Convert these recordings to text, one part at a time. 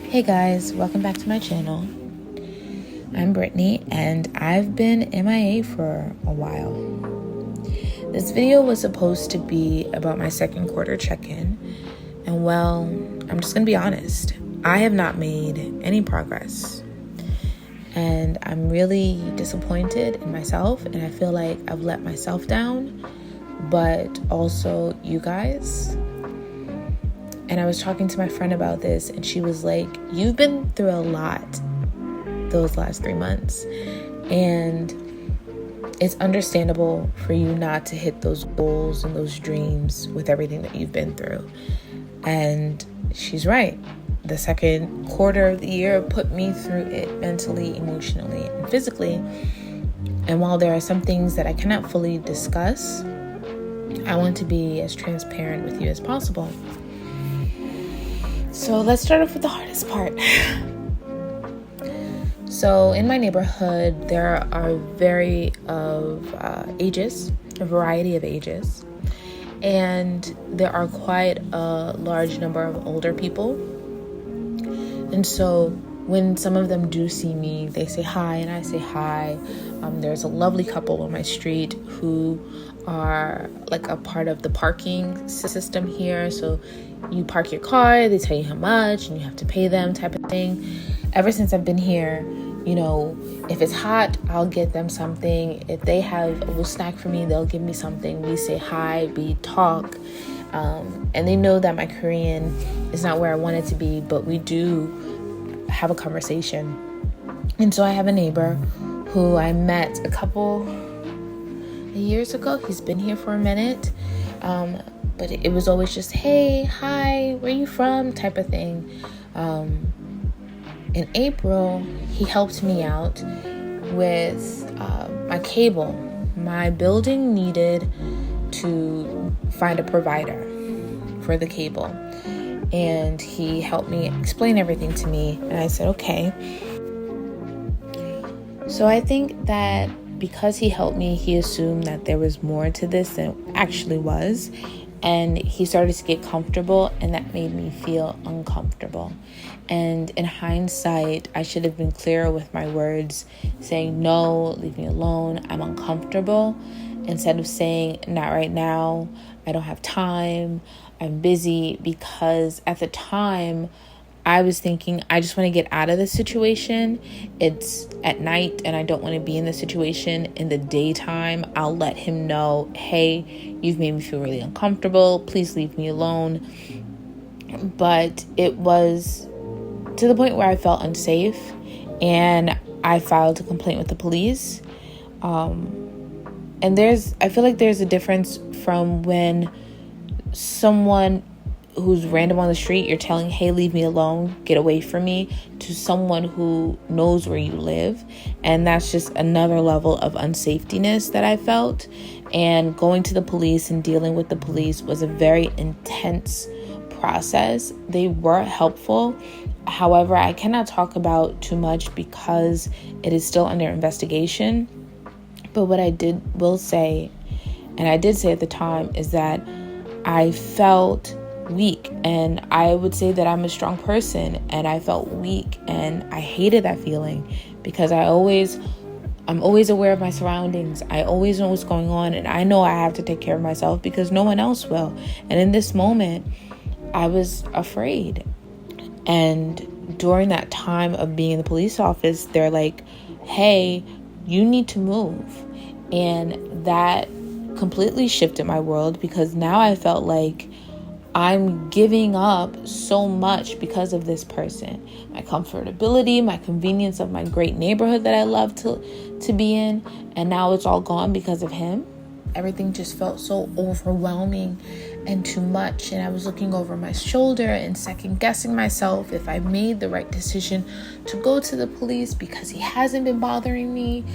Hey guys, welcome back to my channel. I'm Brittany and I've been MIA for a while. This video was supposed to be about my second quarter check-in, and well, I'm just gonna be honest, I have not made any progress. And I'm really disappointed in myself, and I feel like I've let myself down, but also you guys. And I was talking to my friend about this, and she was like, you've been through a lot those last 3 months, and it's understandable for you not to hit those goals and those dreams with everything that you've been through. And she's right. The second quarter of the year put me through it mentally, emotionally, and physically. And while there are some things that I cannot fully discuss, I want to be as transparent with you as possible. So let's start off with the hardest part. So in my neighborhood, there are a variety of ages, and there are quite a large number of older people. And so when some of them do see me, they say hi and I say hi. There's a lovely couple on my street who are like a part of the parking system here. So you park your car, they tell you how much and you have to pay them type of thing. Ever since I've been here, you know, if it's hot, I'll get them something. If they have a little snack for me, they'll give me something. We say hi, we talk. And they know that my Korean is not where I want it to be, but we do have a conversation. And so I have a neighbor who I met a couple years ago. He's been here for a minute. But it was always just, hey, hi, where you from type of thing. In April, he helped me out with my cable. My building needed to find a provider for the cable. And he helped me explain everything to me. And I said, okay. So I think that because he helped me, he assumed that there was more to this than it actually was. And he started to get comfortable, and that made me feel uncomfortable. And in hindsight, I should have been clearer with my words, saying, no, leave me alone, I'm uncomfortable, instead of saying, not right now, I don't have time, I'm busy, because at the time, I was thinking, I just want to get out of this situation. It's at night and I don't want to be in the situation. In the daytime, I'll let him know, hey, you've made me feel really uncomfortable. Please leave me alone. But it was to the point where I felt unsafe, and I filed a complaint with the police. And I feel like there's a difference from when someone who's random on the street, you're telling, hey, leave me alone, get away from me, to someone who knows where you live. And that's just another level of unsafetyness that I felt. And going to the police and dealing with the police was a very intense process. They were helpful. However, I cannot talk about too much because it is still under investigation. But what I will say, and I did say at the time, is that I felt weak, and I would say that I'm a strong person, and I felt weak, and I hated that feeling because I'm always aware of my surroundings. I always know what's going on, and I know I have to take care of myself because no one else will. And in this moment, I was afraid. And during that time of being in the police office, they're like, hey, you need to move. And that completely shifted my world, because now I felt like I'm giving up so much because of this person. My comfortability, my convenience of my great neighborhood that I love to be in, and now it's all gone because of him. Everything just felt so overwhelming and too much, and I was looking over my shoulder and second guessing myself if I made the right decision to go to the police because he hasn't been bothering me.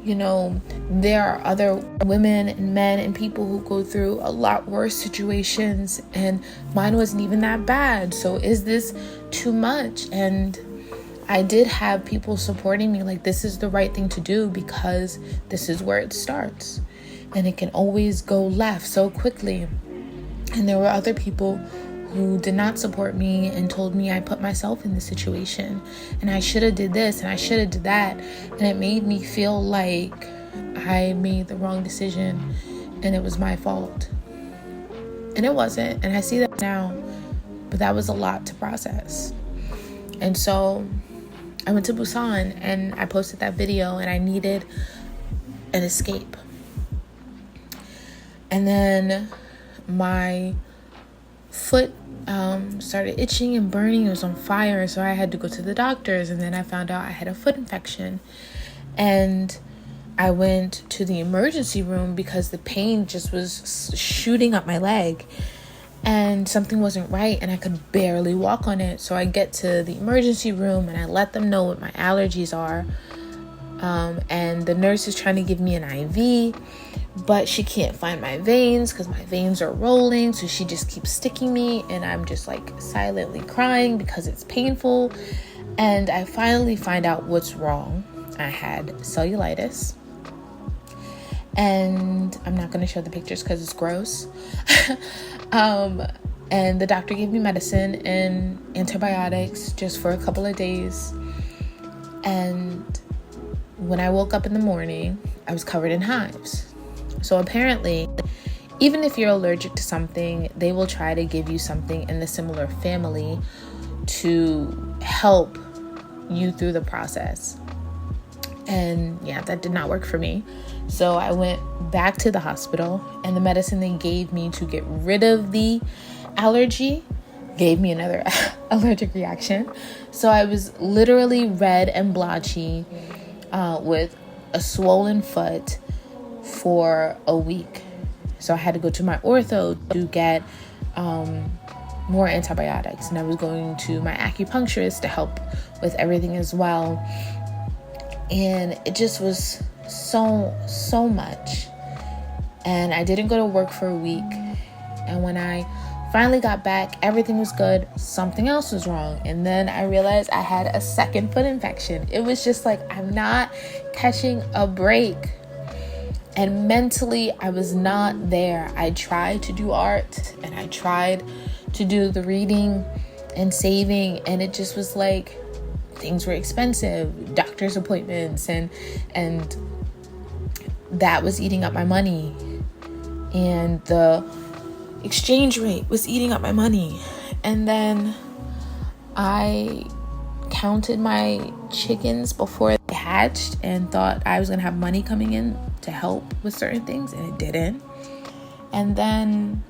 You know, there are other women and men and people who go through a lot worse situations, and mine wasn't even that bad. So is this too much? And I did have people supporting me, like, this is the right thing to do because this is where it starts. and it can always go left so quickly. And there were other people who did not support me and told me I put myself in this situation and I should have did this and I should have did that. And it made me feel like I made the wrong decision and it was my fault. And it wasn't. And I see that now, but that was a lot to process. And so I went to Busan and I posted that video and I needed an escape. And then my foot started itching and burning. It was on fire, so I had to go to the doctors, and then I found out I had a foot infection. And I went to the emergency room because the pain just was shooting up my leg and something wasn't right and I could barely walk on it. So I get to the emergency room and I let them know what my allergies are. And the nurse is trying to give me an IV, but she can't find my veins because my veins are rolling. So she just keeps sticking me and I'm just like silently crying because it's painful. And I finally find out what's wrong. I had cellulitis. And I'm not going to show the pictures because it's gross. And the doctor gave me medicine and antibiotics just for a couple of days. And when I woke up in the morning, I was covered in hives. So apparently, even if you're allergic to something, they will try to give you something in the similar family to help you through the process. And yeah, that did not work for me. So I went back to the hospital and the medicine they gave me to get rid of the allergy gave me another allergic reaction. So I was literally red and blotchy with a swollen foot for a week. So I had to go to my ortho to get more antibiotics. And I was going to my acupuncturist to help with everything as well. And it just was so much. And I didn't go to work for a week. And when I finally got back, everything was good. Something else was wrong. And then I realized I had a second foot infection. It was just like, I'm not catching a break. And mentally, I was not there. I tried to do art and I tried to do the reading and saving. And it just was like, things were expensive, doctor's appointments, and that was eating up my money. And the exchange rate was eating up my money. And then I counted my chickens before they hatched and thought I was going to have money coming in to help with certain things, and it didn't. And then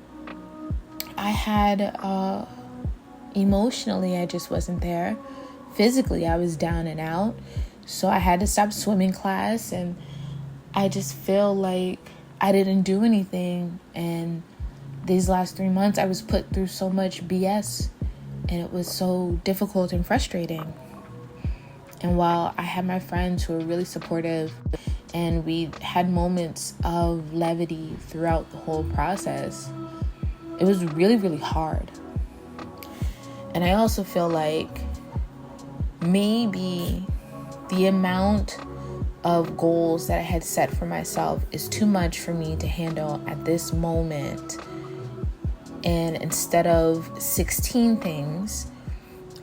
I had emotionally, I just wasn't there. Physically, I was down and out. So I had to stop swimming class, and I just feel like I didn't do anything. And these last 3 months, I was put through so much BS, and it was so difficult and frustrating. And while I had my friends who were really supportive, and we had moments of levity throughout the whole process, it was really, really hard. And I also feel like maybe the amount of goals that I had set for myself is too much for me to handle at this moment. And instead of 16 things,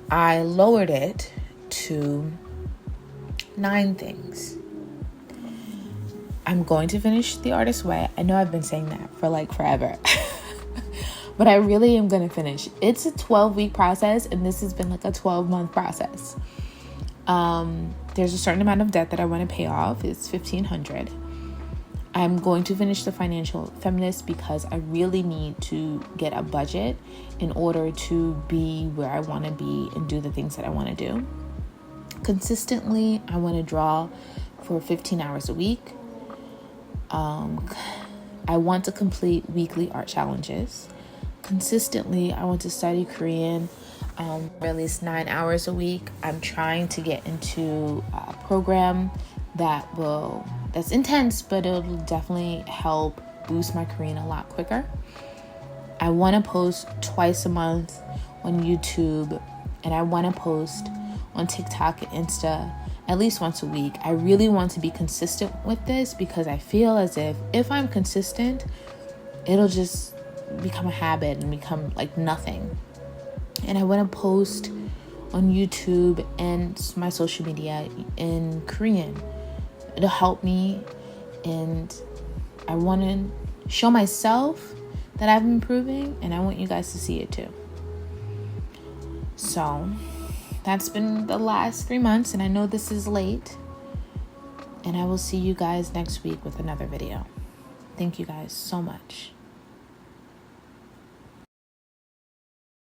I lowered it to 9 things. I'm going to finish The Artist's Way. I know I've been saying that for like forever. But I really am going to finish. It's a 12-week process, and this has been like a 12-month process. There's a certain amount of debt that I want to pay off. It's $1,500. I'm going to finish The Financial Feminist because I really need to get a budget in order to be where I want to be and do the things that I want to do. Consistently, I want to draw for 15 hours a week. I want to complete weekly art challenges. Consistently, I want to study Korean for at least 9 hours a week. I'm trying to get into a program that's intense, but it'll definitely help boost my Korean a lot quicker. I want to post twice a month on YouTube, and I want to post on TikTok and Insta at least once a week. I really want to be consistent with this because I feel as if I'm consistent, it'll just become a habit and become like nothing. And I want to post on YouTube and my social media in Korean. It'll help me, and I want to show myself that I'm improving, and I want you guys to see it too. So that's been the last 3 months, and I know this is late, and I will see you guys next week with another video. Thank you guys so much.